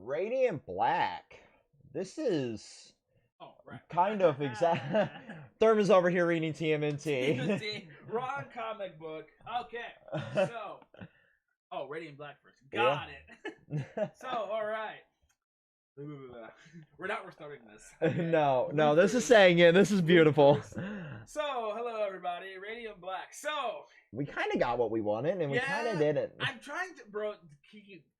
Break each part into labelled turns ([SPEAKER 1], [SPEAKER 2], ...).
[SPEAKER 1] Radiant Black. This is
[SPEAKER 2] Oh, right.
[SPEAKER 1] kind of exact. Thurman's over here reading TMNT.
[SPEAKER 2] TMNT, wrong comic book. Okay, so. Oh, Radiant Black first. Got it. So, alright. We're not restarting this. Okay.
[SPEAKER 1] No, this is saying it. This is beautiful.
[SPEAKER 2] So, hello everybody, Radiant Black. So,
[SPEAKER 1] we kind of got what we wanted, and we kind of didn't.
[SPEAKER 2] I'm trying to, bro.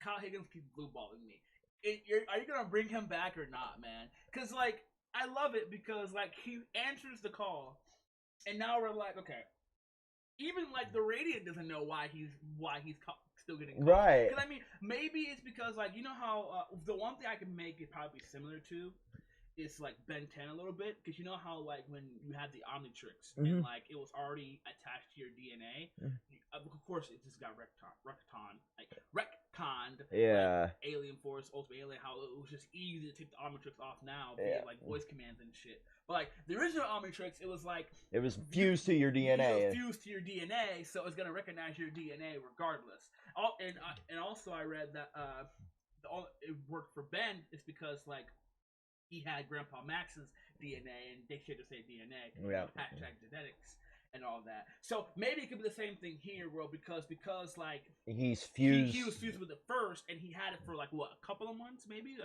[SPEAKER 2] Kyle Higgins keeps blue balling me. Are you gonna bring him back or not, man? Because like, I love it because like he answers the call, and now we're like, okay. Even like the Radiant doesn't know why he's still getting called.
[SPEAKER 1] Right.
[SPEAKER 2] Because I mean, maybe it's because like you know how the one thing I can make it probably similar to is like Ben 10 a little bit, because you know how like when you had the Omnitrix and like it was already attached to your DNA. Of course, it just got retconned.
[SPEAKER 1] Yeah.
[SPEAKER 2] Like, Alien Force, Ultimate Alien, how it was just easy to take the Omnitrix off now via like voice commands and shit. But like the original Omnitrix, it was like
[SPEAKER 1] it was fused to your DNA.
[SPEAKER 2] It was fused to your DNA, so it's gonna recognize your DNA regardless. And also I read that it worked for Ben is because like he had Grandpa Max's DNA and they share the same DNA.
[SPEAKER 1] Yeah.
[SPEAKER 2] Hashtag genetics and all that. So maybe it could be the same thing here, bro, because like
[SPEAKER 1] he's fused.
[SPEAKER 2] He was fused with it first, and he had it for like what, a couple of months, maybe.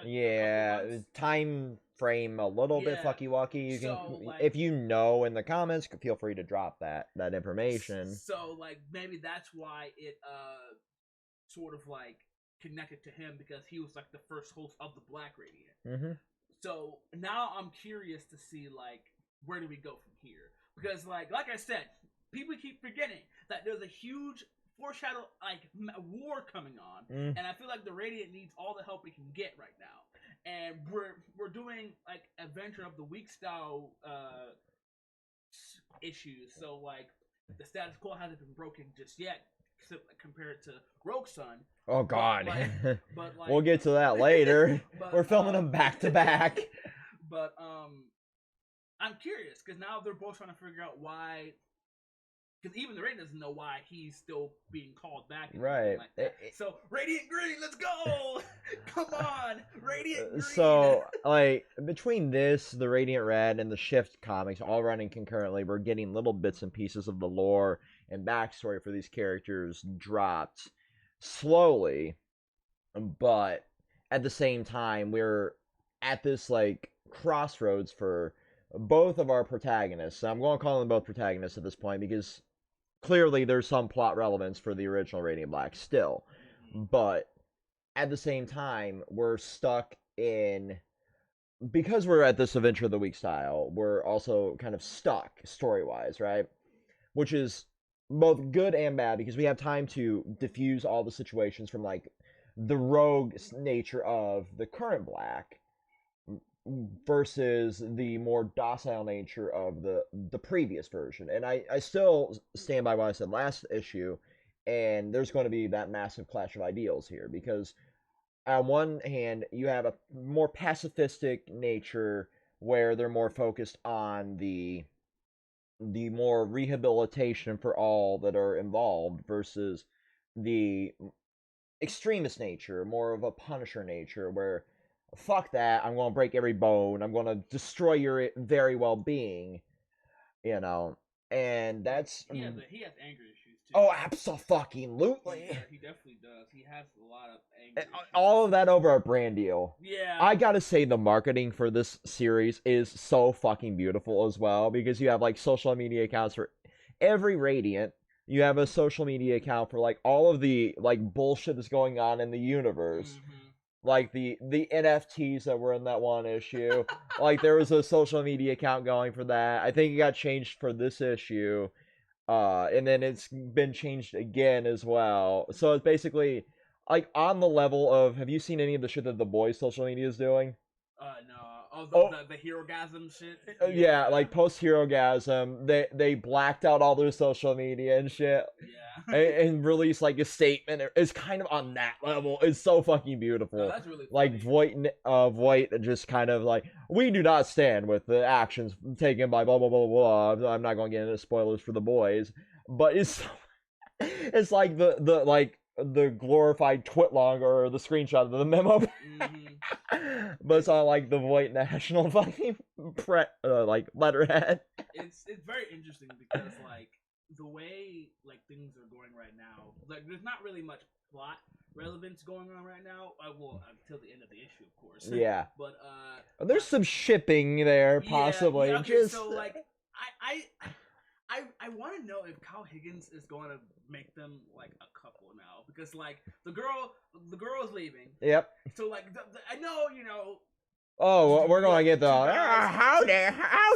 [SPEAKER 1] Time frame a little bit fucky wucky. You can, like, if you know in the comments, feel free to drop that information.
[SPEAKER 2] So like maybe that's why it sort of like connected to him, because he was like the first host of the Black Radiant. So now I'm curious to see like where do we go from here, because like I said, people keep forgetting that there's a huge foreshadow like war coming on, and I feel like the Radiant needs all the help we can get right now, and we're doing like Adventure of the Week style issues, so like the status quo hasn't been broken just yet, compared to Rogue Sun.
[SPEAKER 1] Oh God,
[SPEAKER 2] but like,
[SPEAKER 1] we'll get to that later. We're filming them back to back.
[SPEAKER 2] But I'm curious because now they're both trying to figure out why. Because even the Radiant doesn't know why he's still being called back.
[SPEAKER 1] Right.
[SPEAKER 2] Like that. So Radiant Green, let's go! Come on, Radiant Green.
[SPEAKER 1] So like between this, the Radiant Red, and the Shift comics all running concurrently, we're getting little bits and pieces of the lore and backstory for these characters dropped slowly, but at the same time we're at this like crossroads for both of our protagonists. I'm going to call them both protagonists at this point because clearly there's some plot relevance for the original Radiant Black still, but at the same time we're stuck in, because we're at this Adventure of the Week style, we're also kind of stuck story-wise, right? Which is both good and bad because we have time to diffuse all the situations from like the rogue nature of the current Black versus the more docile nature of the previous version. And I still stand by what I said last issue, and there's going to be that massive clash of ideals here because on one hand you have a more pacifistic nature where they're more focused on the more rehabilitation for all that are involved versus the extremist nature, more of a Punisher nature where fuck that, I'm going to break every bone, I'm going to destroy your very well-being, you know, and that's...
[SPEAKER 2] He has anger issues, too.
[SPEAKER 1] Oh, abso-fucking-lutely.
[SPEAKER 2] Yeah, he definitely does. He has a lot of anger issues.
[SPEAKER 1] All of that over a brand deal.
[SPEAKER 2] Yeah.
[SPEAKER 1] I gotta say, the marketing for this series is so fucking beautiful as well, because you have, like, social media accounts for every Radiant. You have a social media account for, like, all of the, like, bullshit that's going on in the universe. Like, the NFTs that were in that one issue. Like, there was a social media account going for that. I think it got changed for this issue. And then it's been changed again as well. So it's basically, like, on the level of, have you seen any of the shit that the boys' social media is doing?
[SPEAKER 2] No. The Herogasm shit?
[SPEAKER 1] Yeah, like, post-Herogasm, they blacked out all their social media and shit.
[SPEAKER 2] Yeah.
[SPEAKER 1] and released, like, a statement. It's kind of on that level. It's so fucking beautiful.
[SPEAKER 2] Oh, that's really funny.
[SPEAKER 1] Like, Voight just kind of, like, we do not stand with the actions taken by blah, blah, blah, blah. I'm not going to get into spoilers for the boys. But it's like, the like, the glorified twit-long or the screenshot of the memo. But it's on like the white national fucking like letterhead.
[SPEAKER 2] It's very interesting because like the way like things are going right now, like there's not really much plot relevance going on right now. Well, until the end of the issue, of course.
[SPEAKER 1] Yeah.
[SPEAKER 2] But
[SPEAKER 1] there's some shipping there, possibly.
[SPEAKER 2] Yeah, okay,
[SPEAKER 1] just
[SPEAKER 2] so like I want to know if Kyle Higgins is going to make them like a couple now because like the girl is leaving.
[SPEAKER 1] Yep.
[SPEAKER 2] So like I know
[SPEAKER 1] Oh, we're going to get the how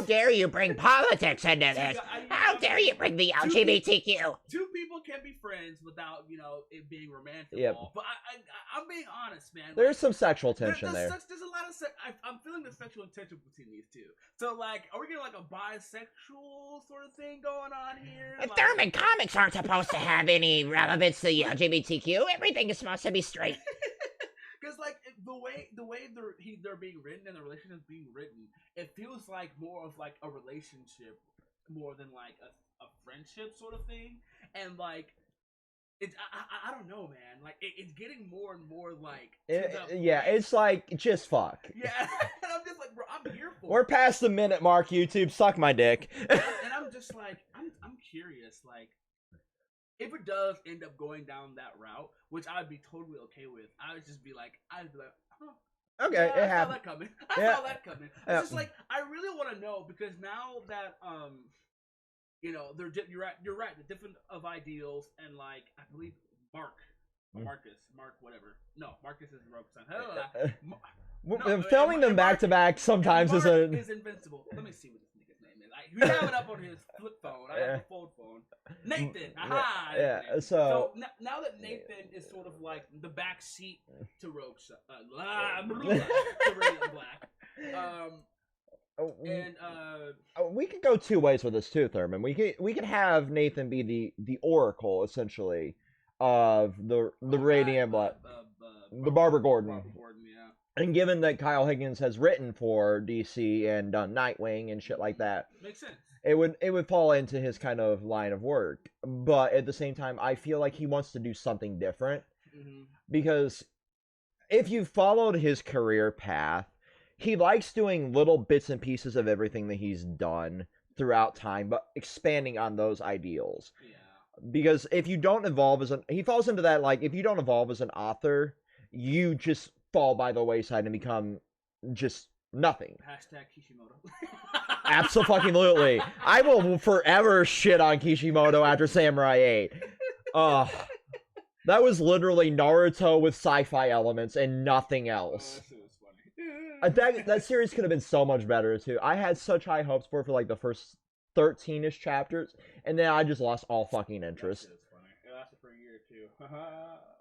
[SPEAKER 1] dare you bring politics into this? How dare you bring the LGBTQ?
[SPEAKER 2] Two people can be friends without it being romantic.
[SPEAKER 1] Yep.
[SPEAKER 2] But I'm being honest, man.
[SPEAKER 1] There's some sexual tension there.
[SPEAKER 2] There's a lot of I'm feeling the sexual tension between these two. So like, are we getting like a bisexual sort of thing going on here?
[SPEAKER 3] Like, Thurman comics aren't supposed to have any relevance to the LGBTQ. Everything is supposed to be straight.
[SPEAKER 2] Because like the way they're being written and the relationship is being written, it feels like more of like a relationship more than like a friendship sort of thing. And like it's I don't know, man. Like it's getting more and more like
[SPEAKER 1] it's like just fuck.
[SPEAKER 2] Yeah, and I'm just like, bro, I'm here for.
[SPEAKER 1] We're past the minute mark. YouTube, suck my dick.
[SPEAKER 2] And I'm just like, I'm curious, like. If it does end up going down that route, which I'd be totally okay with, I'd be like, huh.
[SPEAKER 1] Okay,
[SPEAKER 2] yeah,
[SPEAKER 1] it happened.
[SPEAKER 2] I saw that coming. It's just like I really want to know because now that you're right, the different of ideals and like I believe Marcus, whatever. No, Marcus is the rogue son.
[SPEAKER 1] Filming them back to back sometimes is
[SPEAKER 2] invincible. Let me see what this nigga's name is. You have it up on his flip phone. I have a fold phone. Nathan. Aha.
[SPEAKER 1] Yeah. So
[SPEAKER 2] now that Nathan is sort of like the back seat to Rogue to Radiant Black.
[SPEAKER 1] We could go two ways with this too, Thurman. We could have Nathan be the oracle essentially of the Radiant Black, the Barbara Gordon. Yeah. And given that Kyle Higgins has written for DC and done Nightwing and shit like that,
[SPEAKER 2] makes sense.
[SPEAKER 1] It would fall into his kind of line of work, but at the same time, I feel like he wants to do something different because if you followed his career path, he likes doing little bits and pieces of everything that he's done throughout time, but expanding on those ideals. Yeah. Because if you don't evolve he falls into that like if you don't evolve as an author, you just fall by the wayside and become just nothing.
[SPEAKER 2] Hashtag Kishimoto.
[SPEAKER 1] Absolutely. I will forever shit on Kishimoto after Samurai 8. That was literally Naruto with sci-fi elements and nothing else. That series could have been so much better too. I had such high hopes for like the first 13-ish chapters, and then I just lost all fucking interest.
[SPEAKER 2] That funny. It lasted for a year too.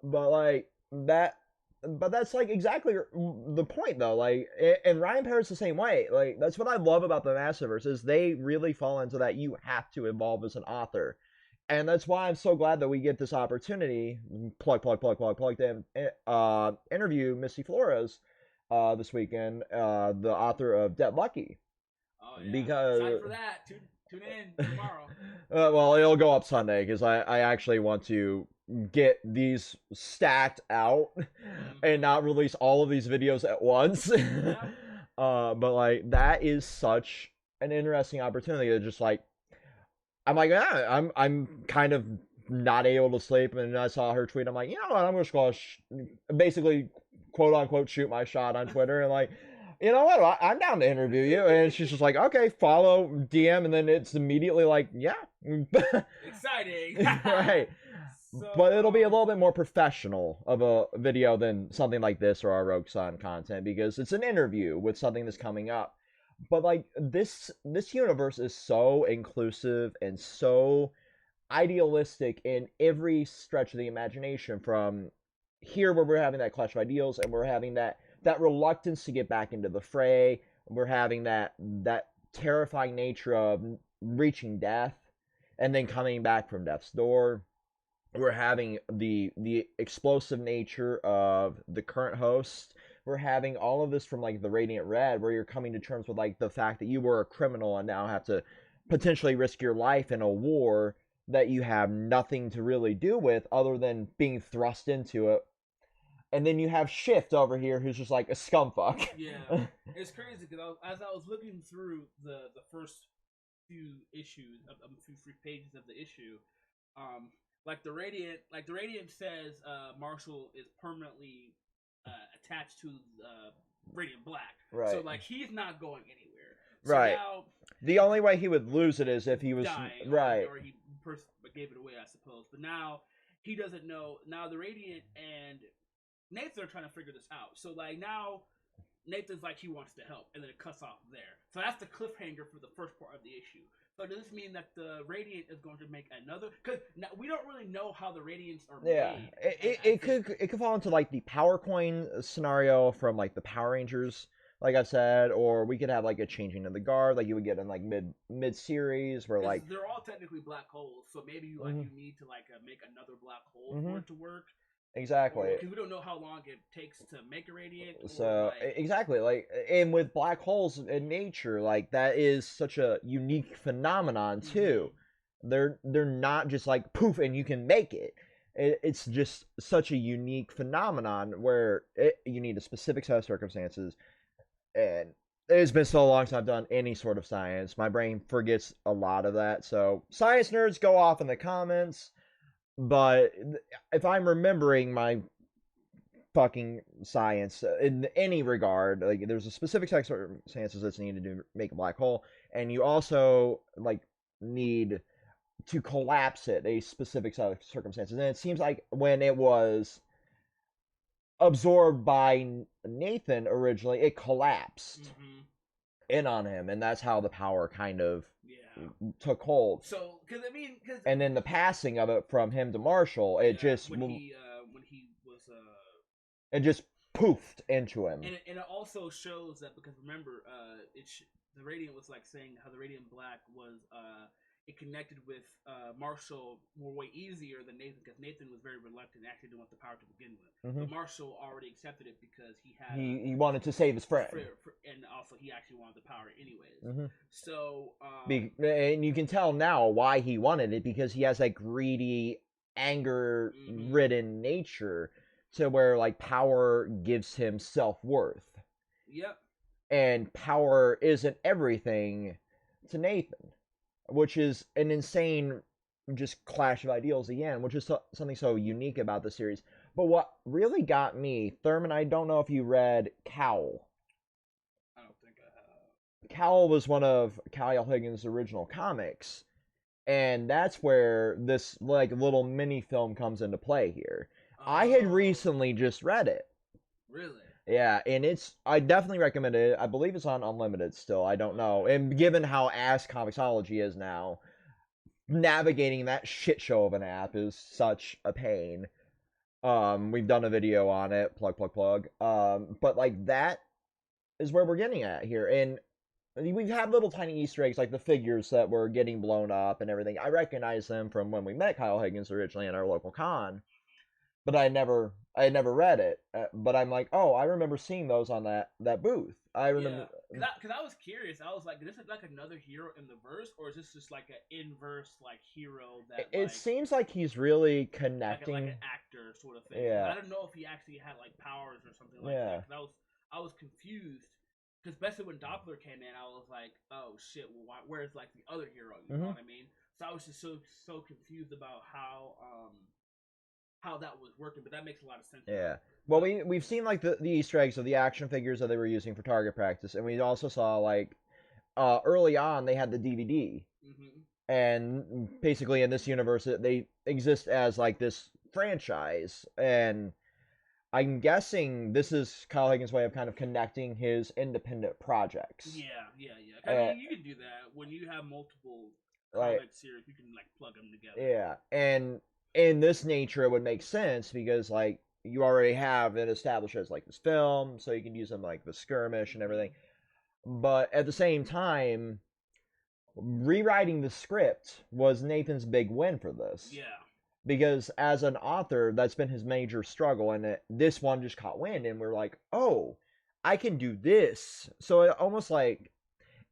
[SPEAKER 1] But like that. But that's like exactly the point though, like, and Ryan Parrott's the same way. Like, that's what I love about the Massiverse is they really fall into that you have to evolve as an author. And that's why I'm so glad that we get this opportunity, to interview Misty Flores this weekend, the author of Dead Lucky.
[SPEAKER 2] Oh yeah,
[SPEAKER 1] because
[SPEAKER 2] excited for that. Tune in tomorrow.
[SPEAKER 1] Well, it'll go up Sunday because I actually want to get these stacked out and not release all of these videos at once. Yeah. But like that is such an interesting opportunity to just like I'm like I'm kind of not able to sleep, and I saw her tweet. I'm like, you know what, I'm just gonna basically quote unquote shoot my shot on Twitter and like, you know what, I'm down to interview you. And she's just like, okay, follow DM, and then it's immediately like, yeah.
[SPEAKER 2] Exciting.
[SPEAKER 1] Right. So, but it'll be a little bit more professional of a video than something like this or our Rogue Sun content because it's an interview with something that's coming up. But like this universe is so inclusive and so idealistic in every stretch of the imagination, from here where we're having that clash of ideals and we're having that reluctance to get back into the fray. We're having that terrifying nature of reaching death and then coming back from death's door. We're having the explosive nature of the current host. We're having all of this from like the Radiant Red, where you're coming to terms with like the fact that you were a criminal and now have to potentially risk your life in a war that you have nothing to really do with other than being thrust into it. And then you have Shift over here, who's just like a scumfuck.
[SPEAKER 2] Yeah, it's crazy because as I was looking through the first few issues, a few pages of the issue, like the Radiant says, Marshall is permanently attached to Radiant Black,
[SPEAKER 1] Right.
[SPEAKER 2] so like he's not going anywhere. So
[SPEAKER 1] right.
[SPEAKER 2] Now,
[SPEAKER 1] the only way he would lose it is if he was
[SPEAKER 2] dying,
[SPEAKER 1] right,
[SPEAKER 2] or he gave it away, I suppose. But now he doesn't know. Now the Radiant and Nathan are trying to figure this out. So like now Nathan's like he wants to help, and then it cuts off there. So that's the cliffhanger for the first part of the issue. So does this mean that the Radiant is going to make another? Because we don't really know how the Radiants are
[SPEAKER 1] yeah,
[SPEAKER 2] made.
[SPEAKER 1] it could fall into like the Power Coin scenario from like the Power Rangers, like I said, or we could have like a changing of the guard, like you would get in like mid series, where like
[SPEAKER 2] they're all technically black holes. So maybe you you need to like make another black hole for it to work.
[SPEAKER 1] Exactly.
[SPEAKER 2] Because we don't know how long it takes to make a radiant.
[SPEAKER 1] So exactly, like, and with black holes in nature, like that is such a unique phenomenon too. They're not just like poof and you can make it. It's just such a unique phenomenon where you need a specific set of circumstances, and it's been so long since I've done any sort of science. My brain forgets a lot of that. So science nerds, go off in the comments. But if I'm remembering my fucking science in any regard, like there's a specific set of circumstances that's needed to make a black hole, and you also like need to collapse it, a specific set of circumstances. And it seems like when it was absorbed by Nathan originally, it collapsed in on him, and that's how the power kind of took hold.
[SPEAKER 2] So, because
[SPEAKER 1] and then the passing of it from him to Marshall, it just
[SPEAKER 2] when he was
[SPEAKER 1] it just poofed into him.
[SPEAKER 2] And it also shows that, because remember, the Radiant was like saying how the Radiant Black was it connected with Marshall way easier than Nathan, because Nathan was very reluctant, actually didn't want the power to begin with. But Marshall already accepted it because he had
[SPEAKER 1] he wanted to save his friend,
[SPEAKER 2] and also he actually wanted the power anyways. So
[SPEAKER 1] and you can tell now why he wanted it, because he has that greedy, anger-ridden nature, to where like power gives him self-worth.
[SPEAKER 2] Yep.
[SPEAKER 1] And power isn't everything to Nathan, which is an insane just clash of ideals again, which is something so unique about the series. But what really got me, Thurman, I don't know if you read Cowl.
[SPEAKER 2] I don't think I have.
[SPEAKER 1] Cowl was one of Kyle Higgins' original comics, and that's where this like little mini film comes into play here. I had recently just read it.
[SPEAKER 2] Really?
[SPEAKER 1] Yeah, and I definitely recommend it. I believe it's on Unlimited still. I don't know. And given how ass Comixology is now, navigating that shit show of an app is such a pain. We've done a video on it. Plug. But like that is where we're getting at here. And we've had little tiny Easter eggs, like the figures that were getting blown up and everything. I recognize them from when we met Kyle Higgins originally at our local con. But I had never read it. But I'm like, oh, I remember seeing those on that booth. I remember
[SPEAKER 2] because I was curious. I was like, is this like another hero in the verse, or is this just like an inverse like hero that?
[SPEAKER 1] It seems like he's really connecting,
[SPEAKER 2] like an actor sort of thing.
[SPEAKER 1] Yeah.
[SPEAKER 2] I don't know if he actually had like powers or something like that. Cause I was confused. Because especially when Doppler came in, I was like, oh shit, well, where's like the other hero? You know what I mean? So I was just so confused about how that was working, but that makes a lot of sense.
[SPEAKER 1] Yeah. Well, we've seen like the Easter eggs of the action figures that they were using for target practice, and we also saw like early on they had the DVD, and basically in this universe they exist as like this franchise, and I'm guessing this is Kyle Higgins' way of kind of connecting his independent projects.
[SPEAKER 2] Yeah. I mean, you can do that when you have multiple comic series. You can like plug them together.
[SPEAKER 1] Yeah, and in this nature, it would make sense because like you already have it established as like this film, so you can use them like the skirmish and everything. But at the same time, rewriting the script was Nathan's big win for this.
[SPEAKER 2] Yeah.
[SPEAKER 1] Because as an author, that's been his major struggle, and this one just caught wind, and we're like, oh, I can do this. So it almost like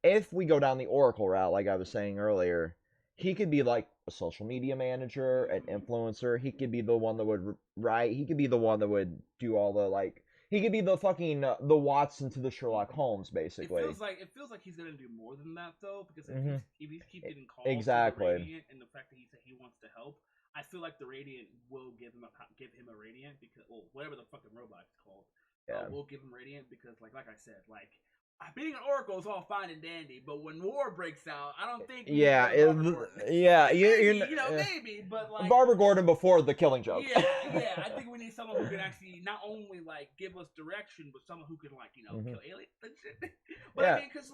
[SPEAKER 1] if we go down the Oracle route, like I was saying earlier, he could be like a social media manager, an influencer. He could be the one that would write. He could be the one that would do all the like. He could be the fucking the Watson to the Sherlock Holmes, basically.
[SPEAKER 2] It feels like he's gonna do more than that though, because if he keeps getting called
[SPEAKER 1] exactly
[SPEAKER 2] to the Radiant, and the fact that he said he wants to help, I feel like the Radiant will give him a Radiant because whatever the fucking robot's called, will give him Radiant because like I said, like being an Oracle is all fine and dandy, but when war breaks out, I don't think
[SPEAKER 1] you're
[SPEAKER 2] maybe, but like
[SPEAKER 1] Barbara Gordon before the Killing Joke.
[SPEAKER 2] Yeah, I think we need someone who can actually not only like give us direction, but someone who can like kill aliens and shit. But I mean, because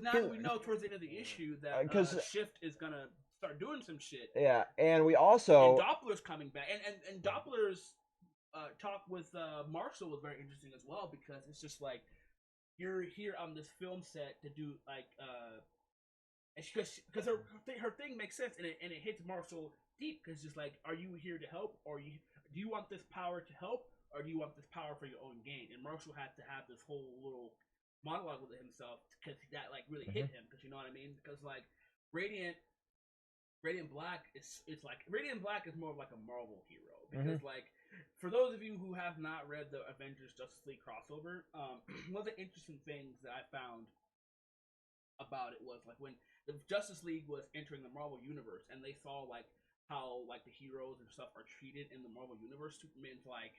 [SPEAKER 2] now that we know towards the end of the issue that Shift is gonna start doing some shit.
[SPEAKER 1] Yeah, and we also
[SPEAKER 2] Doppler's coming back, and Doppler's talk with Marshall was very interesting as well because it's just like. You're here on this film set to do like because her thing makes sense and it hits Marshall deep because it's just like, are you here to help or do you want this power to help or do you want this power for your own gain? And Marshall had to have this whole little monologue with himself because that like really hit him because you know what I mean, because like Radiant Black is more of like a Marvel hero because like. For those of you who have not read the Avengers Justice League crossover, one of the interesting things that I found about it was like when the Justice League was entering the Marvel universe and they saw like how like the heroes and stuff are treated in the Marvel universe. Superman's like,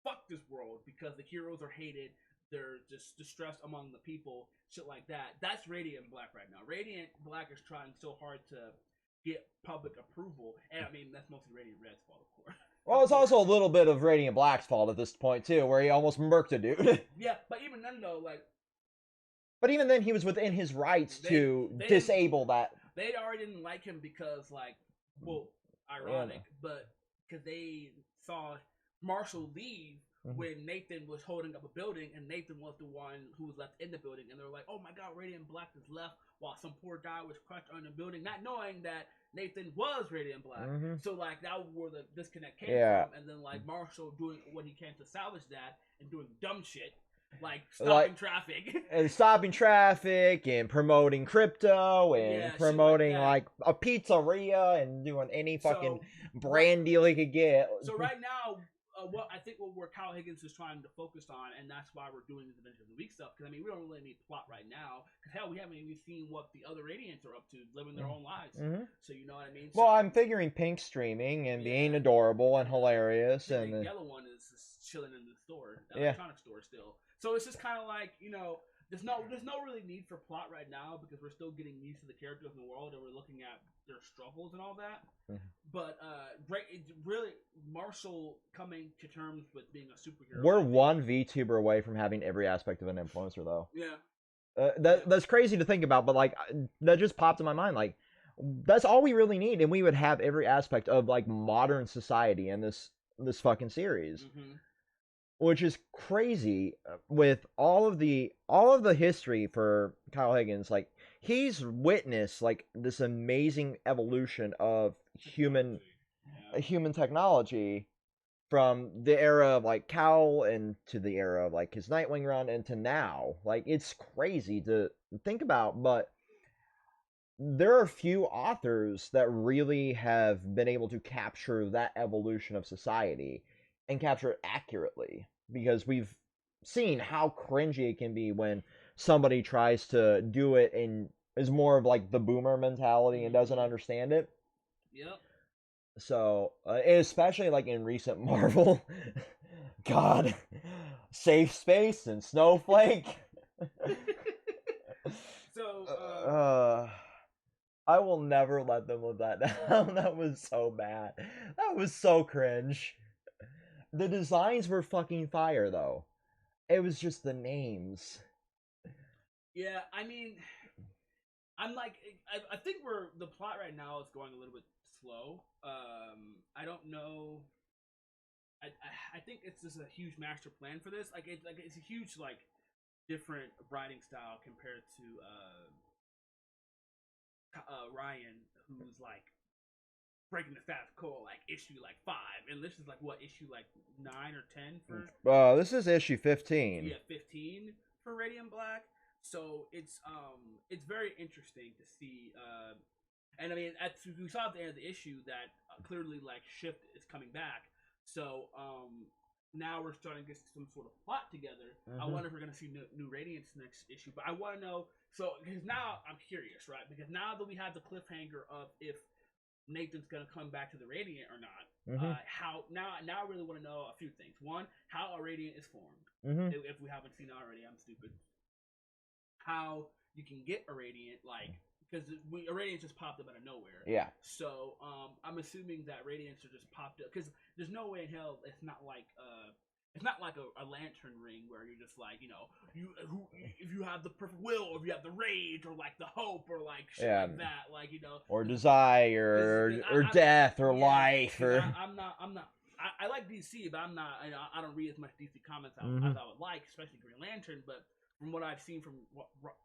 [SPEAKER 2] fuck this world because the heroes are hated. They're just distressed among the people, shit like that. That's Radiant Black right now. Radiant Black is trying so hard to get public approval, and I mean that's mostly Radiant Red's fault, of course.
[SPEAKER 1] Well, it's also a little bit of Radiant Black's fault at this point too, where he almost murked a dude.
[SPEAKER 2] Yeah, but even then though, like.
[SPEAKER 1] But even then, he was within his rights to disable that.
[SPEAKER 2] They already didn't like him because, like, well, ironic, but because they saw Marshall leave when Nathan was holding up a building, and Nathan was the one who was left in the building, and they were like, "Oh my God, Radiant Black is left," while some poor guy was crushed on the building, not knowing that Nathan was Radiant Black. So like that was where the disconnect came from, and then like Marshall doing what he can to salvage that and doing dumb shit. Like stopping traffic.
[SPEAKER 1] And stopping traffic and promoting crypto and promoting like a pizzeria and doing any fucking brand deal he could get.
[SPEAKER 2] So right now, what Kyle Higgins is trying to focus on, and that's why we're doing this Adventure of the Week stuff, because I mean, we don't really need plot right now, because hell, we haven't even seen what the other Radiants are up to, living their own lives. So you know what I mean?
[SPEAKER 1] Well, I'm figuring Pink streaming and being adorable and hilarious, and
[SPEAKER 2] the yellow one is just chilling in the store, electronic store still. So it's just kind of like, you know, there's no really need for plot right now because we're still getting used to the characters in the world and we're looking at their struggles and all that. But really, Marshall coming to terms with being a superhero.
[SPEAKER 1] We're one VTuber away from having every aspect of an influencer, though.
[SPEAKER 2] Yeah.
[SPEAKER 1] That's crazy to think about, but like that just popped in my mind. Like that's all we really need, and we would have every aspect of like modern society in this fucking series. Which is crazy with all of the history for Kyle Higgins. Like he's witnessed like this amazing evolution of human technology from the era of like Cal and to the era of like his Nightwing run and to now. Like it's crazy to think about, but there are few authors that really have been able to capture that evolution of society and capture it accurately, because we've seen how cringy it can be when somebody tries to do it and is more of like the boomer mentality and doesn't understand it.
[SPEAKER 2] Yep.
[SPEAKER 1] So, especially like in recent Marvel, God, Safe Space and Snowflake.
[SPEAKER 2] So,
[SPEAKER 1] I will never let them live that down. That was so bad. That was so cringe. The designs were fucking fire, though. It was just the names.
[SPEAKER 2] Yeah, I mean, I'm like, I think the plot right now is going a little bit slow. I don't know. I think it's just a huge master plan for this. It's a huge like different writing style compared to Ryan, who's like breaking the status quo like issue like 5, and this is like what issue like 9 or 10 for.
[SPEAKER 1] This is issue 15.
[SPEAKER 2] Yeah, 15 for Radiant Black. So it's very interesting to see And I mean, we saw at the end of the issue that clearly like Shift is coming back. So now we're starting to get some sort of plot together. I wonder if we're going to see new Radiance next issue. But I want to know, so because now I'm curious, right? Because now that we have the cliffhanger of if Nathan's going to come back to the Radiant or not, how now I really want to know a few things. One, how a Radiant is formed. If we haven't seen it already, I'm stupid. How you can get a Radiant, like, because a Radiant just popped up out of nowhere.
[SPEAKER 1] Yeah.
[SPEAKER 2] So I'm assuming that Radiants are just popped up because there's no way in hell it's not like a lantern ring where you're just like, you know, if you have the perfect will or if you have the rage or like the hope or like shit like that, like, you know,
[SPEAKER 1] or desire or death or life or
[SPEAKER 2] I'm not. I like DC, but I'm not. You know, I don't read as much DC comics as I would like, especially Green Lantern. But from what I've seen from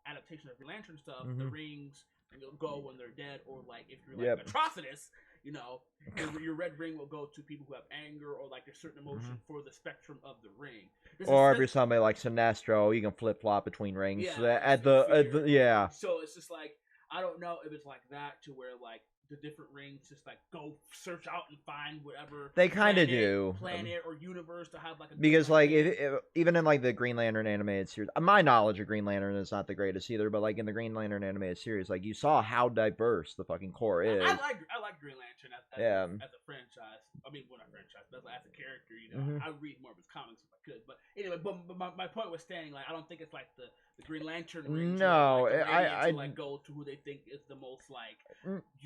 [SPEAKER 2] adaptation of Green Lantern stuff, the rings go when they're dead, or like if you're like Atrocitus, you know, your red ring will go to people who have anger or like a certain emotion for the spectrum of the ring.
[SPEAKER 1] Or if you're somebody like Sinestro, you can flip flop between rings. Yeah,
[SPEAKER 2] So it's just like I don't know if it's like that to where like the different rings just like go search out and find whatever
[SPEAKER 1] they kind of do
[SPEAKER 2] planet or universe to have like a
[SPEAKER 1] because like if, even in like the Green Lantern animated series, my knowledge of Green Lantern is not the greatest either, but like in the Green Lantern animated series, like you saw how diverse the fucking core is.
[SPEAKER 2] I like Green Lantern as a franchise. I mean, well, not franchise, but as a character, you know, I would read more of his comics if I could. But anyway, but my point was staying like I don't think it's like the Green Lantern rings.
[SPEAKER 1] No,
[SPEAKER 2] I like go to who they think is the most like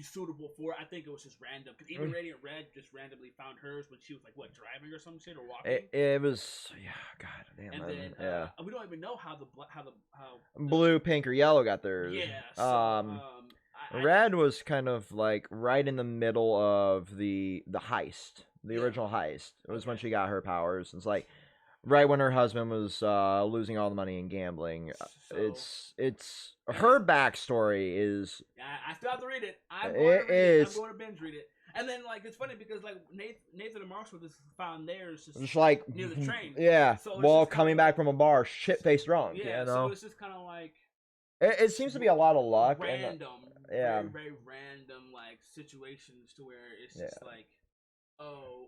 [SPEAKER 2] suitable for. I think it was just random because even Radiant Red just randomly found hers when she was like what driving or some shit or walking.
[SPEAKER 1] It was God damn.
[SPEAKER 2] And then we don't even know how
[SPEAKER 1] blue, pink, or yellow got theirs.
[SPEAKER 2] Yeah. So,
[SPEAKER 1] Red was kind of like right in the middle of the heist, the original heist. It was when she got her powers. It's like right when her husband was losing all the money in gambling. So, it's her backstory is.
[SPEAKER 2] I still have to read it. I'm going to binge read it. And then like it's funny because like Nathan and Marshall just found theirs just
[SPEAKER 1] like
[SPEAKER 2] near the train.
[SPEAKER 1] Yeah. So while coming back from a bar, shit faced drunk.
[SPEAKER 2] Yeah.
[SPEAKER 1] You know?
[SPEAKER 2] So it's just kind of like.
[SPEAKER 1] It seems to be a lot of luck.
[SPEAKER 2] Random. Very, very random like situations to where it's just like, oh,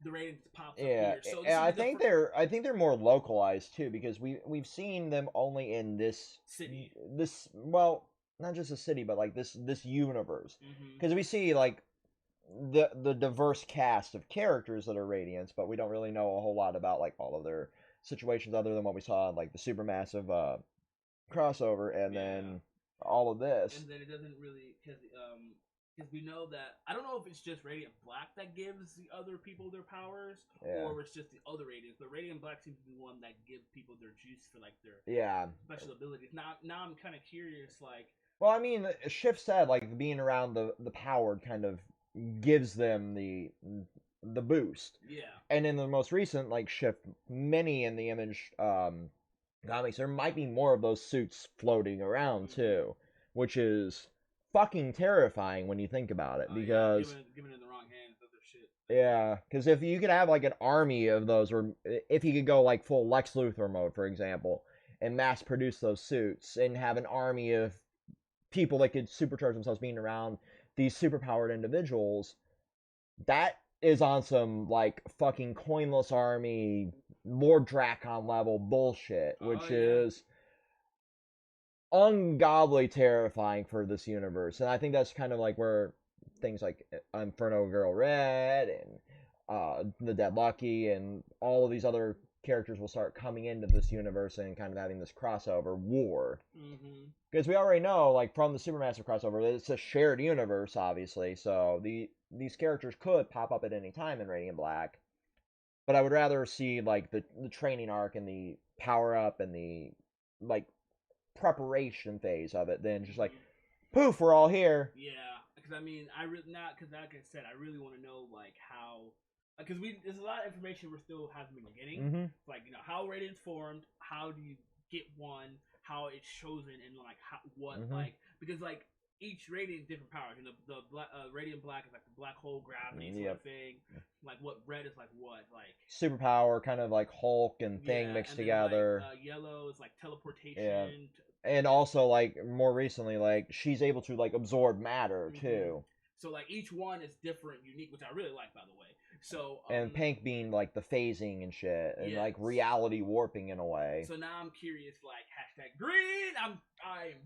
[SPEAKER 2] the ratings popped up here. So
[SPEAKER 1] I think they're more localized too because we've seen them only in this
[SPEAKER 2] city.
[SPEAKER 1] Well, not just a city, but like this universe. Because we see like the diverse cast of characters that are Radiants, but we don't really know a whole lot about like all of their situations other than what we saw in like the supermassive crossover and then all of this.
[SPEAKER 2] And then it doesn't really because we know that I don't know if it's just Radiant Black that gives the other people their powers or it's just the other Radiants. But Radiant Black seems to be one that gives people their juice for like their special abilities. Now I'm kind of curious, like.
[SPEAKER 1] Well, I mean, Shift said like being around the powered kind of gives them the boost.
[SPEAKER 2] Yeah.
[SPEAKER 1] And in the most recent like Shift mini in the Image comics, there might be more of those suits floating around too, which is fucking terrifying when you think about it because
[SPEAKER 2] given in the wrong hands, other shit.
[SPEAKER 1] Yeah, because if you could have like an army of those, or if you could go like full Lex Luthor mode, for example, and mass produce those suits and have an army of people that could supercharge themselves being around these superpowered individuals, that is on some like fucking coinless army Lord Drakon level bullshit, which is ungodly terrifying for this universe. And I think that's kind of like where things like Inferno Girl Red and the Dead Lucky and all of these other characters will start coming into this universe and kind of having this crossover war. Because we already know, like, from the Supermassive crossover, it's a shared universe, obviously, so these characters could pop up at any time in Radiant Black. But I would rather see, like, the training arc and the power-up and the, like, preparation phase of it than just, like, poof, we're all here.
[SPEAKER 2] Yeah, because, I mean, because like I said, I really want to know, like, how... Because there's a lot of information we're still haven't been getting. Like, you know, how Radiant's formed, how do you get one, how it's chosen, and, like, like... Because, like, each Radiant different powers. You know, the Radiant Black is like the black hole gravity sort of thing. Like what Red is like what? Like superpower,
[SPEAKER 1] kind of like Hulk and Thing mixed
[SPEAKER 2] and then,
[SPEAKER 1] together.
[SPEAKER 2] Like, yellow is like teleportation.
[SPEAKER 1] And also, like, more recently, like, she's able to, like, absorb matter, too.
[SPEAKER 2] So, like, each one is different, unique, which I really like, by the way. So,
[SPEAKER 1] and Pank being, like, the phasing and shit, and,
[SPEAKER 2] yes.
[SPEAKER 1] like, reality warping in a way.
[SPEAKER 2] So now I'm curious, like, #green, I'm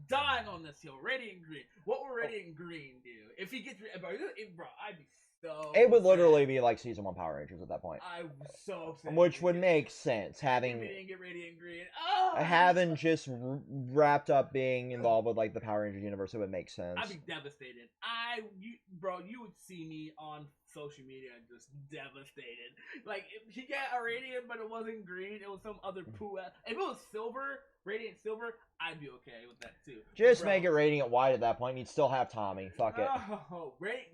[SPEAKER 2] dying on this hill. Radiant Green. What would Radiant Green do? If he gets, bro, I'd be so
[SPEAKER 1] It would
[SPEAKER 2] upset.
[SPEAKER 1] literally be like Season 1 Power Rangers at that point.
[SPEAKER 2] I was so upset.
[SPEAKER 1] Which would make sense, having...
[SPEAKER 2] If he didn't get Radiant Green. Oh!
[SPEAKER 1] Having just wrapped up being involved with, like, the Power Rangers universe, it would make sense.
[SPEAKER 2] I'd be devastated. You would see me on social media just devastated. Like, if he got a Radiant, but it wasn't green, it was some other poo. If it was silver, Radiant Silver, I'd be okay with that, too.
[SPEAKER 1] Just make it Radiant White at that point, and you'd still have Tommy. Fuck it.
[SPEAKER 2] Oh, green's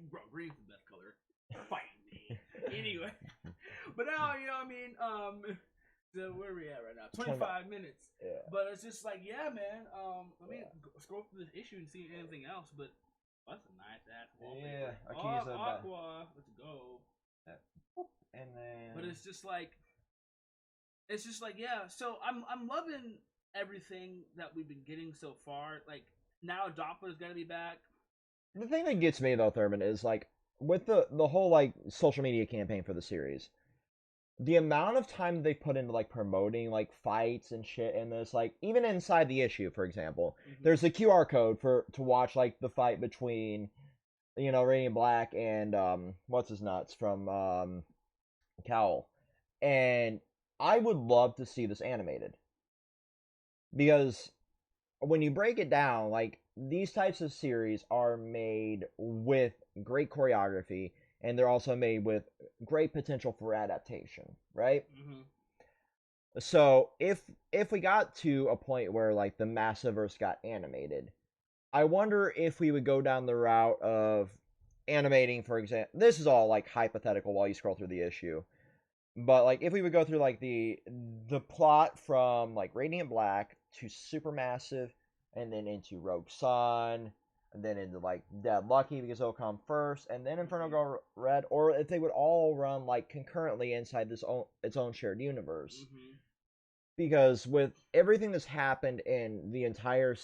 [SPEAKER 2] the best color. Fight me. Anyway. But now, you know what I mean? So where are we at right now? 25 minutes.
[SPEAKER 1] Yeah.
[SPEAKER 2] But it's just like, yeah, man. Let me scroll through this issue and see anything else. But that's a nice ass wallpaper.
[SPEAKER 1] Yeah,
[SPEAKER 2] Aqua. Let's go.
[SPEAKER 1] And then.
[SPEAKER 2] But it's just like, yeah. So I'm loving everything that we've been getting so far. Like now, Doppler's gonna be back.
[SPEAKER 1] The thing that gets me though, Thurman, is like with the whole like social media campaign for the series. The amount of time they put into like promoting like fights and shit in this, like even inside the issue, for example, there's a QR code to watch like the fight between, you know, Radiant Black and what's his nuts from Khaos, and I would love to see this animated because when you break it down, like these types of series are made with great choreography. And they're also made with great potential for adaptation, right? So if we got to a point where like the Massiverse got animated, I wonder if we would go down the route of animating, for example. This is all like hypothetical while you scroll through the issue, but like if we would go through like the plot from like Radiant Black to Supermassive, and then into Rogue Sun. And then into like Dead Lucky because it'll come first, and then Inferno Girl Red, or if they would all run like concurrently inside its own shared universe. Because with everything that's happened in the entire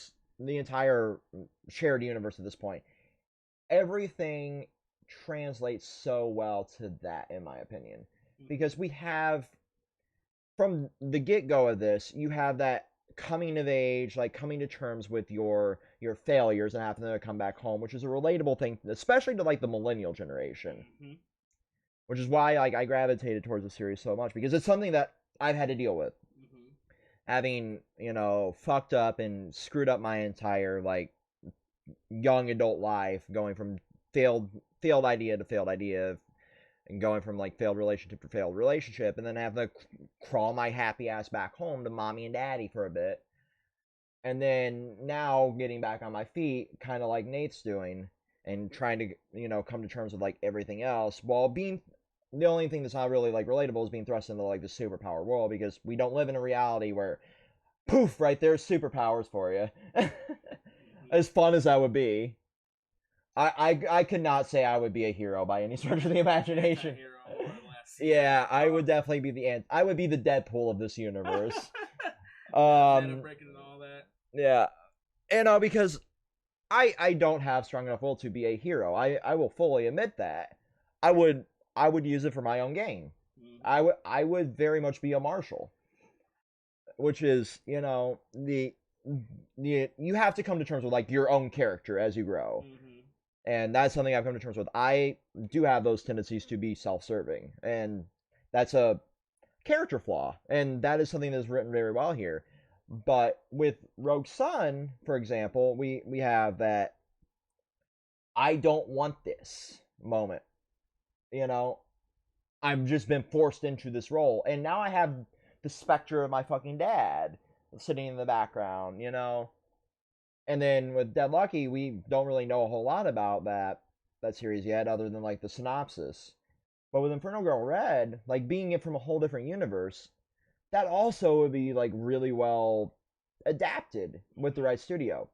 [SPEAKER 1] shared universe at this point, everything translates so well to that, in my opinion. Because we have, from the get-go of this, you have that coming of age, like coming to terms with your failures and having to come back home, which is a relatable thing, especially to like the millennial generation. Which is why like I gravitated towards the series so much, because it's something that I've had to deal with. Having, you know, fucked up and screwed up my entire like young adult life, going from failed idea to failed idea, and going from like failed relationship to failed relationship, and then having to crawl my happy ass back home to mommy and daddy for a bit, and then now getting back on my feet, kind of like Nate's doing, and trying to, you know, come to terms with like everything else, while being the only thing that's not really like relatable is being thrust into like the superpower world, because we don't live in a reality where poof right there's superpowers for you. As fun as that would be, I could not say I would be a hero by any stretch of the imagination. Yeah, I would definitely be I would be the Deadpool of this universe.
[SPEAKER 2] Breaking and all that.
[SPEAKER 1] Yeah, and because I don't have strong enough will to be a hero. I will fully admit that. I would use it for my own gain. I would very much be a marshal, which is, you know, you have to come to terms with like your own character as you grow. And that's something I've come to terms with. I do have those tendencies to be self-serving, and that's a character flaw, and that is something that's written very well here. But with Rogue Sun, for example, we have that I don't want this moment. You know, I've just been forced into this role, and now I have the specter of my fucking dad sitting in the background, you know. And then with Dead Lucky, we don't really know a whole lot about that series yet, other than like the synopsis. But with Inferno Girl Red, like being it from a whole different universe, that also would be like really well adapted with the right studio.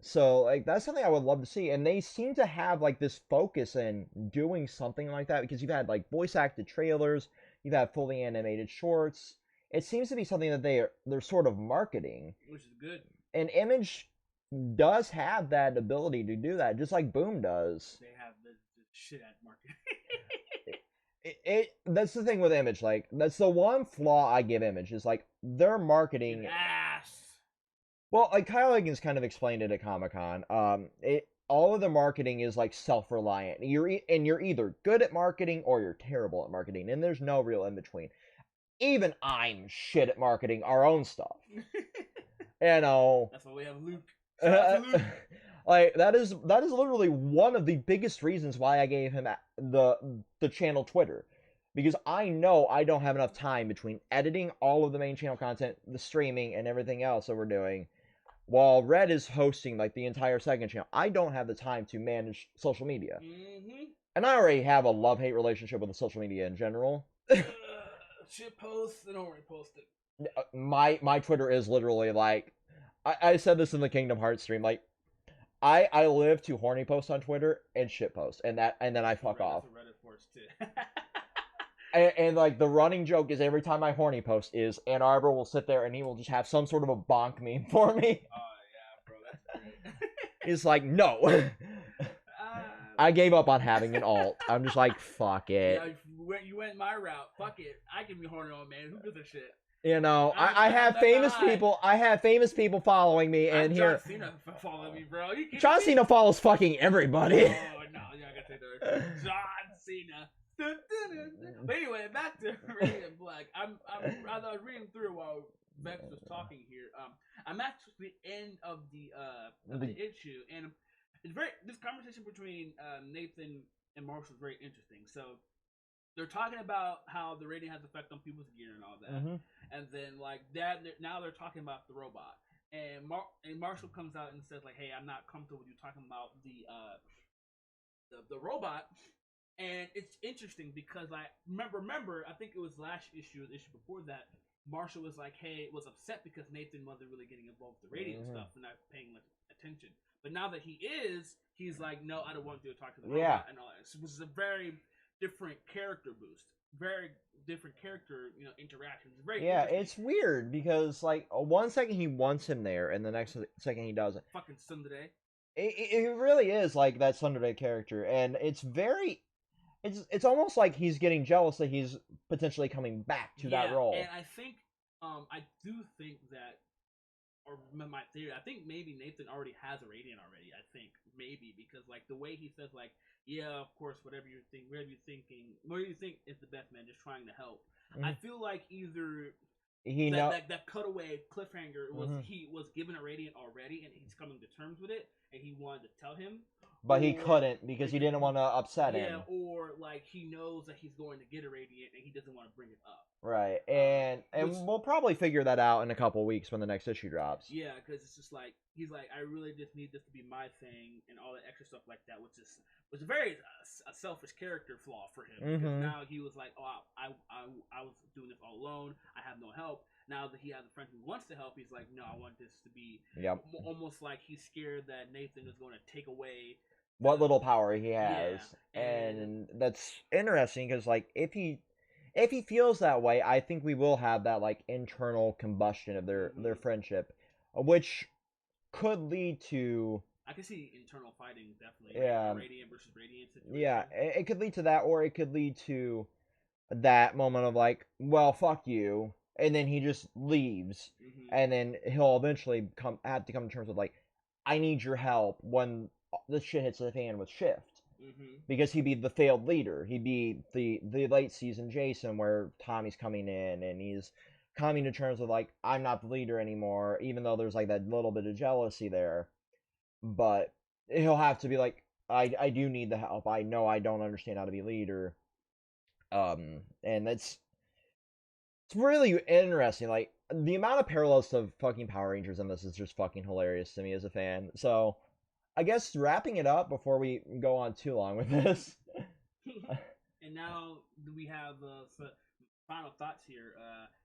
[SPEAKER 1] So like that's something I would love to see, and they seem to have like this focus in doing something like that, because you've had like voice acted trailers, you've had fully animated shorts. It seems to be something that they're sort of marketing,
[SPEAKER 2] which is good.
[SPEAKER 1] and Image does have that ability to do that, just like Boom does.
[SPEAKER 2] They have the shit at marketing.
[SPEAKER 1] That's the thing with Image. Like, that's the one flaw I give Image is like their marketing.
[SPEAKER 2] Ass.
[SPEAKER 1] Well, like Kyle Higgins kind of explained it at Comic-Con. All of the marketing is like self-reliant. You're either good at marketing or you're terrible at marketing, and there's no real in between. Even I'm shit at marketing our own stuff. You know.
[SPEAKER 2] That's why we have Luke. Shout out to Luke.
[SPEAKER 1] Like that is literally one of the biggest reasons why I gave him the channel Twitter, because I know I don't have enough time between editing all of the main channel content, the streaming, and everything else that we're doing, while Red is hosting like the entire second channel. I don't have the time to manage social media, and I already have a love-hate relationship with the social media in general.
[SPEAKER 2] Shit posts and already posted.
[SPEAKER 1] My Twitter is literally like, I said this in the Kingdom Hearts stream, like. I live to horny post on Twitter and shit post, and then I fuck off.
[SPEAKER 2] Reddit force too.
[SPEAKER 1] and like the running joke is every time I horny post is Ann Arbor will sit there and he will just have some sort of a bonk meme for me.
[SPEAKER 2] Oh yeah, bro, that's great.
[SPEAKER 1] It's like no. I gave up on having an alt. I'm just like fuck it.
[SPEAKER 2] Yeah, you went my route. Fuck it. I can be horny on man. Who gives a shit?
[SPEAKER 1] You know, I have famous people. I have famous people following me, and here.
[SPEAKER 2] John Cena follow me, bro.
[SPEAKER 1] John Cena follows fucking everybody.
[SPEAKER 2] Oh no, yeah, I gotta say that. John Cena. But anyway, back to Radiant Black. As I was reading through while Vex was talking here. I'm at the end of the issue, and it's this conversation between Nathan and Marshall is very interesting. So. They're talking about how the rating has effect on people's gear and all that, and then like that. Now they're talking about the robot, and Marshall comes out and says like, "Hey, I'm not comfortable with you talking about the robot." And it's interesting because I remember I think it was last issue or the issue before that. Marshall was like, "Hey," was upset because Nathan wasn't really getting involved with the rating stuff and not paying much attention. But now that he is, he's like, "No, I don't want you to talk to the robot and all that." So this is a very different character boost, very different character, interactions. Very
[SPEAKER 1] it's weird because like one second he wants him there, and the next second he doesn't.
[SPEAKER 2] Fucking Tsundere.
[SPEAKER 1] It really is like that Tsundere character, and it's it's almost like he's getting jealous that he's potentially coming back to that role.
[SPEAKER 2] And I think, I do think that, or my theory, I think maybe Nathan already has a Radiant already. I think maybe because like the way he says like. Yeah, of course. Whatever you think is the best, man. Just trying to help. I feel like either that cutaway cliffhanger was he was given a Radiant already, and he's coming to terms with it, and he wanted to tell him,
[SPEAKER 1] but he couldn't because he didn't want to upset him.
[SPEAKER 2] Yeah, or like he knows that he's going to get a Radiant, and he doesn't want to bring it up.
[SPEAKER 1] Right, and we'll probably figure that out in a couple weeks when the next issue drops.
[SPEAKER 2] Yeah, because it's just like he's like, I really just need this to be my thing, and all that extra stuff like that, which was a very selfish character flaw for him. Because now he was like, oh, I was doing this all alone. I have no help. Now that he has a friend who wants to help, he's like, no, I want this to be almost like he's scared that Nathan is going to take away
[SPEAKER 1] what little power he has, and that's interesting because like if he feels that way, I think we will have that like internal combustion of their friendship, which could lead to.
[SPEAKER 2] I can see internal fighting definitely.
[SPEAKER 1] Yeah.
[SPEAKER 2] Radiant versus Radiant situation.
[SPEAKER 1] Yeah, it could lead to that, or it could lead to that moment of like, well, fuck you, and then he just leaves, and then he'll eventually have to come to terms with like, I need your help when the shit hits the fan with Shift. Because he'd be the failed leader. He'd be the late season Jason where Tommy's coming in and he's coming to terms with like, I'm not the leader anymore, even though there's like that little bit of jealousy there. But he'll have to be like, I do need the help. I know I don't understand how to be leader. And it's really interesting. Like the amount of parallels to fucking Power Rangers in this is just fucking hilarious to me as a fan. So I guess wrapping it up before we go on too long with this.
[SPEAKER 2] And now we have final thoughts here.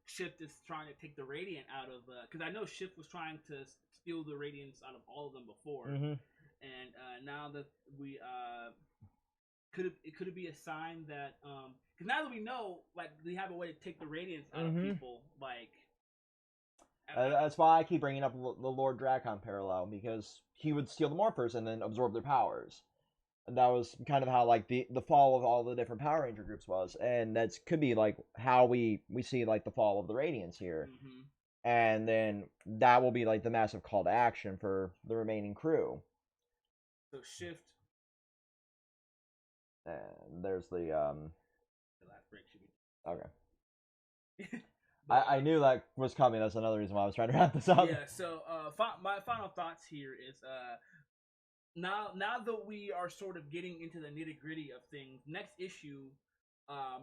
[SPEAKER 2] Shift is trying to take the Radiant out of because I know Shift was trying to steal the Radiants out of all of them before, and now that we could it be a sign that because now that we know like we have a way to take the Radiants out of people, like
[SPEAKER 1] That's why I keep bringing up the Lord Drakon parallel, because he would steal the Morphers and then absorb their powers. And that was kind of how like the fall of all the different Power Ranger groups was, and that could be like how we see like the fall of the Radiants here, and then that will be like the massive call to action for the remaining crew.
[SPEAKER 2] So Shift.
[SPEAKER 1] And there's the
[SPEAKER 2] last break should be
[SPEAKER 1] okay. I knew that was coming. That's another reason why I was trying to wrap this up.
[SPEAKER 2] Yeah. So my final thoughts here is now that we are sort of getting into the nitty gritty of things, next issue,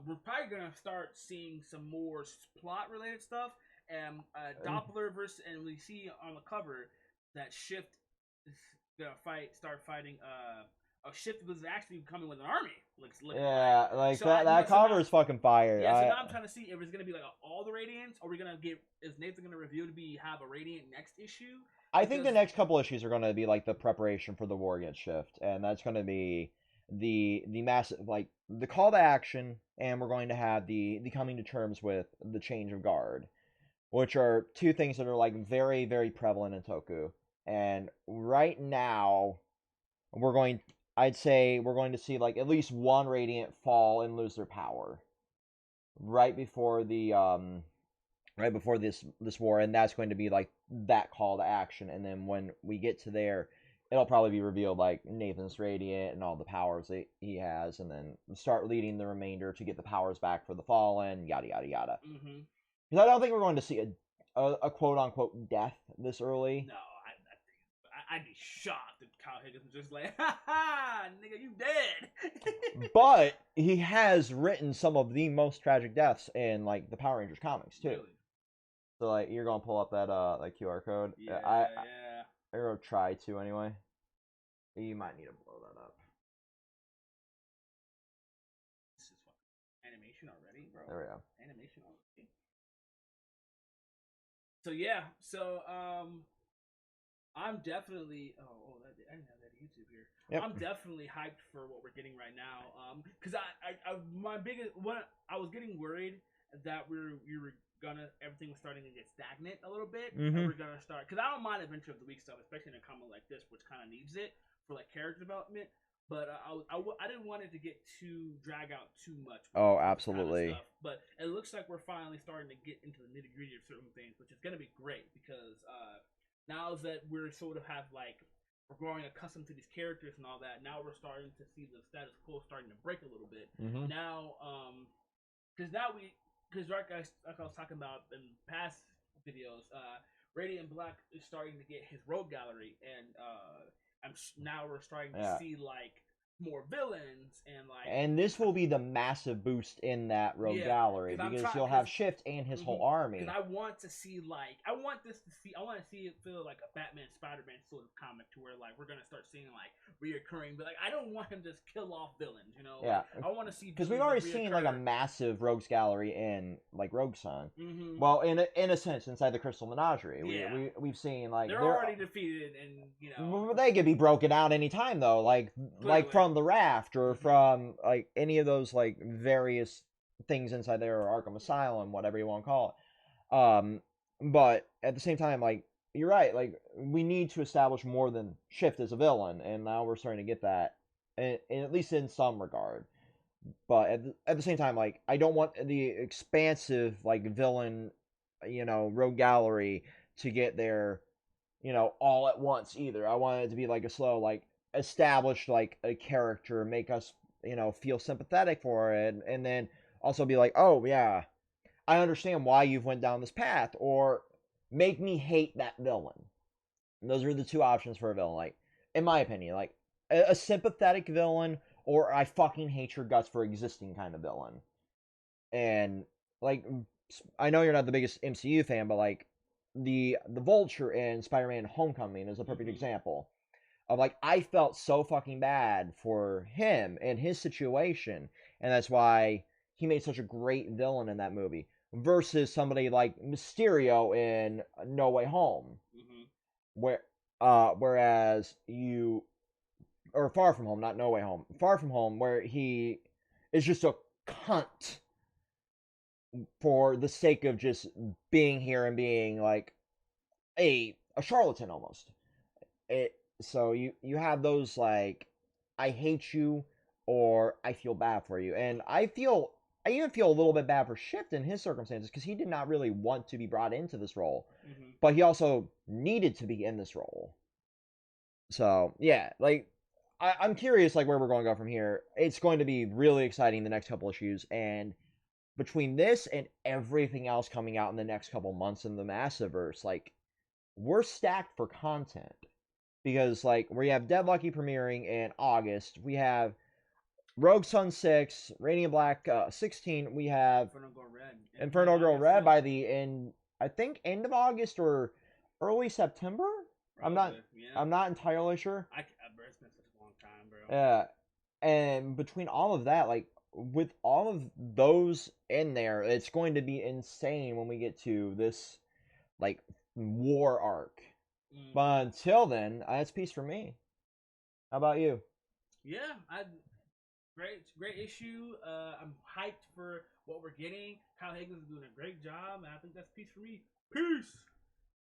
[SPEAKER 2] we're probably gonna start seeing some more plot related stuff. And Doppler versus, and we see on the cover that Shift is gonna start fighting. Shift was actually coming with an army.
[SPEAKER 1] Yeah, like so that cover is fucking fire.
[SPEAKER 2] Yeah, so now I'm trying to see if it's gonna be like all the Radiants, or is Nathan gonna reveal to have a Radiant next issue?
[SPEAKER 1] I think the next couple issues are gonna be like the preparation for the war against Shift, and that's gonna be the massive, like, the call to action, and we're going to have the coming to terms with the change of guard, which are two things that are like very, very prevalent in Toku. And right now, I'd say we're going to see like at least one Radiant fall and lose their power right before this war, and that's going to be like that call to action. And then when we get to there, it'll probably be revealed like Nathan's Radiant and all the powers that he has, and then start leading the remainder to get the powers back for the Fallen, yada yada yada. Because I don't think we're going to see a quote unquote death this early.
[SPEAKER 2] No, I'd be shocked if Kyle Higgins was just like, ha ha, nigga, you dead.
[SPEAKER 1] But he has written some of the most tragic deaths in like the Power Rangers comics too. Really? So like you're gonna pull up that QR code.
[SPEAKER 2] Yeah,
[SPEAKER 1] I'm gonna try to anyway. You might need to blow that up.
[SPEAKER 2] This is fucking animation already, bro.
[SPEAKER 1] There we go.
[SPEAKER 2] Animation already. So yeah, I'm definitely. I didn't have that YouTube here. Yep. I'm definitely hyped for what we're getting right now. Because I was getting worried that everything was starting to get stagnant a little bit. And we're gonna start, because I don't mind Adventure of the Week stuff, especially in a comic like this, which kind of needs it for like character development. But I didn't want it to get drag out too much.
[SPEAKER 1] Oh, absolutely.
[SPEAKER 2] Kind of stuff. But it looks like we're finally starting to get into the nitty gritty of certain things, which is gonna be great because. Now that we're sort of we're growing accustomed to these characters and all that, now we're starting to see the status quo starting to break a little bit. Now, because like I was talking about in past videos, Radiant Black is starting to get his rogue gallery, and now we're starting to see like more villains and
[SPEAKER 1] this will be the massive boost in that rogue gallery, because you'll have Shift and his whole army.
[SPEAKER 2] Because I want to see I want to see it feel like a Batman Spider-Man sort of comic, to where like we're gonna start seeing like reoccurring, but like I don't want him to just kill off villains, you know?
[SPEAKER 1] Yeah.
[SPEAKER 2] Like, I want to see,
[SPEAKER 1] because we've already seen like a massive rogues gallery in like Rogue Sun. Well, in a sense, inside the Crystal Menagerie, we've seen like
[SPEAKER 2] they're already defeated, and
[SPEAKER 1] they could be broken out anytime though, like from the raft or from like any of those like various things inside there, or Arkham Asylum, whatever you want to call it. But at the same time, like you're right, like we need to establish more than Shift as a villain, and now we're starting to get that, at least in some regard. But at the same time, like I don't want the expansive like villain, rogue gallery to get there, all at once either. I want it to be like a slow, like establish like a character, make us feel sympathetic for it, and then also be like, oh yeah, I understand why you've went down this path, or make me hate that villain. And those are the two options for a villain, like in my opinion, like a sympathetic villain, or I fucking hate your guts for existing kind of villain. And like I know you're not the biggest MCU fan, but like the Vulture in Spider-Man Homecoming is a perfect example of like I felt so fucking bad for him and his situation, and that's why he made such a great villain in that movie, versus somebody like Mysterio in No Way Home, whereas or Far From Home, not No Way Home, Far From Home, where he is just a cunt for the sake of just being here and being like a charlatan almost. It so you have those like I hate you or I feel bad for you, and I even feel a little bit bad for Shift in his circumstances because he did not really want to be brought into this role, but he also needed to be in this role. So yeah, like I'm curious like where we're going to go from here. It's going to be really exciting the next couple issues, and between this and everything else coming out in the next couple months in the Massiverse, like we're stacked for content because like we have Dead Lucky premiering in August, we have Rogue Sun 6, Radiant Black 16, we have Inferno Girl Red by the end, I think end of August or early September.
[SPEAKER 2] Probably,
[SPEAKER 1] I'm not entirely sure.
[SPEAKER 2] Bro, it's been such a long time, bro.
[SPEAKER 1] Yeah, and between all of that, like with all of those in there, it's going to be insane when we get to this like war arc. But until then, that's peace for me. How about you?
[SPEAKER 2] Yeah, great issue. I'm hyped for what we're getting. Kyle Higgins is doing a great job, and I think that's peace for me. Peace.